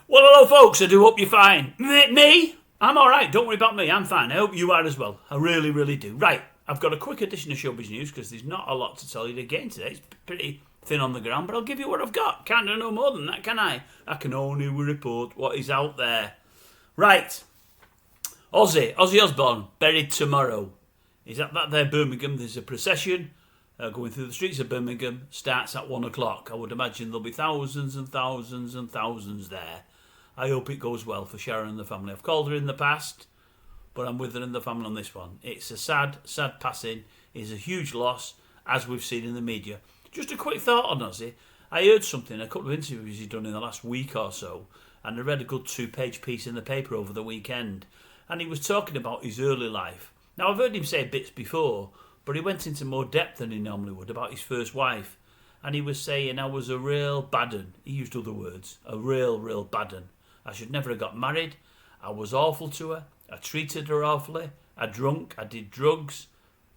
Well, hello, folks. I do hope you're fine. Me? I'm all right. Don't worry about me. I'm fine. I hope you are as well. I really, really do. Right. I've got a quick edition of Showbiz News because there's not a lot to tell you again today. It's pretty thin on the ground, but I'll give you what I've got. Can't do no more than that, can I? I can only report what is out there. Right. Ozzy Osbourne, buried tomorrow. He's at that there Birmingham. There's a procession going through the streets of Birmingham. Starts at 1 o'clock. I would imagine there'll be thousands and thousands and thousands there. I hope it goes well for Sharon and the family. I've called her in the past, but I'm with her and the family on this one. It's a sad, sad passing. It's a huge loss, as we've seen in the media. Just a quick thought on Ozzy. I heard something, a couple of interviews he'd done in the last week or so, and I read a good 2-page piece in the paper over the weekend, and he was talking about his early life. Now, I've heard him say bits before, but he went into more depth than he normally would about his first wife, and he was saying I was a real bad un. He used other words. A real bad un. I should never have got married. I was awful to her. I treated her awfully. I drunk. I did drugs.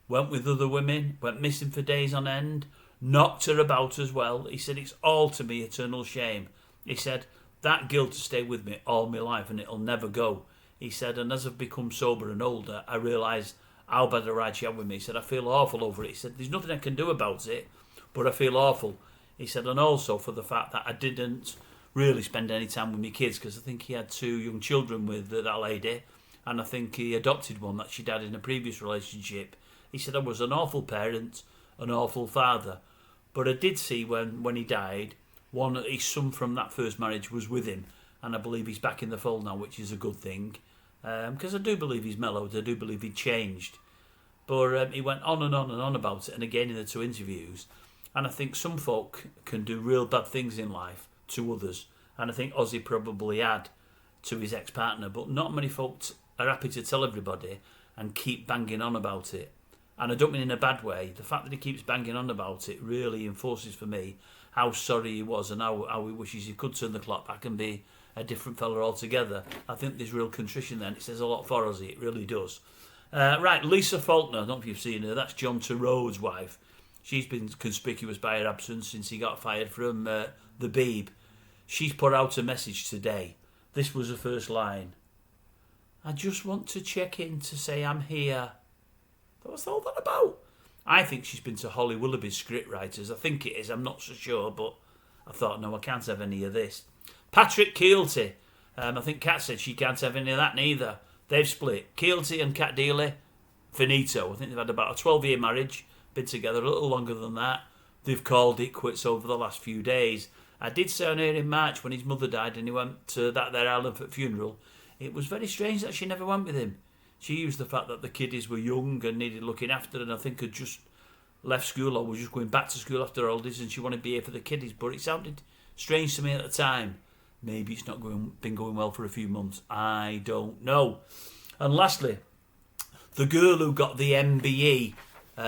Went with other women. Went missing for days on end. Knocked her about as well. He said it's all to me eternal shame. He said that guilt to stay with me all my life and it'll never go. He said, and as I've become sober and older, I realised how bad a ride she had with me. He said, I feel awful over it. He said, there's nothing I can do about it, but I feel awful. He said, and also for the fact that I didn't really spend any time with my kids, because I think he had 2 young children with that lady, and I think he adopted one that she'd had in a previous relationship. He said, I was an awful parent, an awful father, but I did see when he died, his son from that first marriage was with him, and I believe he's back in the fold now, which is a good thing, because I do believe he's mellowed, I do believe he changed, but he went on and on and on about it, and again in the 2 interviews, and I think some folk can do real bad things in life to others, and I think Ozzy probably had to his ex-partner, but not many folks are happy to tell everybody and keep banging on about it. And I don't mean in a bad way. The fact that he keeps banging on about it really enforces for me how sorry he was and how he wishes he could turn the clock back and be a different fella altogether. I think there's real contrition there, and it says a lot for Ozzy, it really does. Right, Lisa Faulkener, I don't know if you've seen her, that's John Turturro's wife. She's been conspicuous by her absence since he got fired from the Beeb. She's put out a message today. This was her first line. I just want to check in to say I'm here. What's all that about? I think she's been to Holly Willoughby's scriptwriters. I think it is, I'm not so sure, but I thought, no, I can't have any of this. Patrick Kielty. I think Kat said she can't have any of that neither. They've split. Kielty and Kat Deeley, finito. I think they've had about a 12-year marriage, been together a little longer than that. They've called it quits over the last few days. I did say on here in March when his mother died and he went to that there Ireland funeral, it was very strange that she never went with him. She used the fact that the kiddies were young and needed looking after, and I think had just left school or was just going back to school after her oldies, and she wanted to be here for the kiddies. But it sounded strange to me at the time. Maybe it's not been going well for a few months. I don't know. And lastly, the girl who got the MBE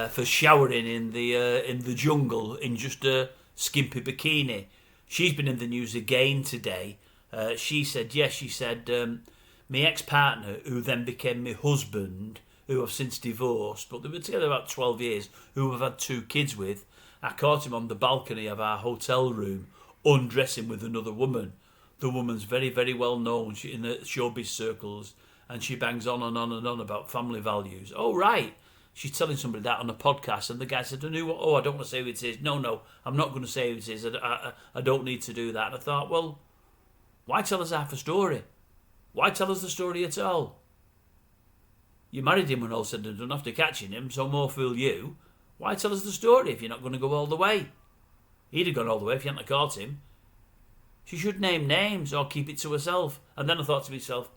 for showering in the jungle in just a skimpy bikini. She's been in the news again today. She said, my ex-partner, who then became my husband, who I've since divorced, but they were together about 12 years, who I've had 2 kids with, I caught him on the balcony of our hotel room, undressing with another woman. The woman's very, very well known in the showbiz circles, and she bangs on and on and on about family values. Oh, right. She's telling somebody that on a podcast, and the guy said, I don't want to say who it is. No, I'm not going to say who it is. I don't need to do that. And I thought, well, why tell us half a story? Why tell us the story at all? You married him when all said and done after catching him, so more fool you. Why tell us the story if you're not going to go all the way? He'd have gone all the way if you hadn't caught him. She should name names or keep it to herself. And then I thought to myself,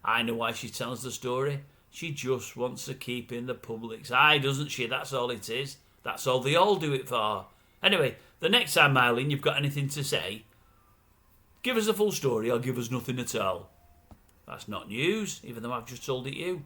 I know why she tells the story. She just wants to keep in the public's eye, doesn't she? That's all it is. That's all they all do it for. Anyway, the next time, MYLENE, you've got anything to say, give us the full story or give us nothing at all. That's not news, even though I've just told it you.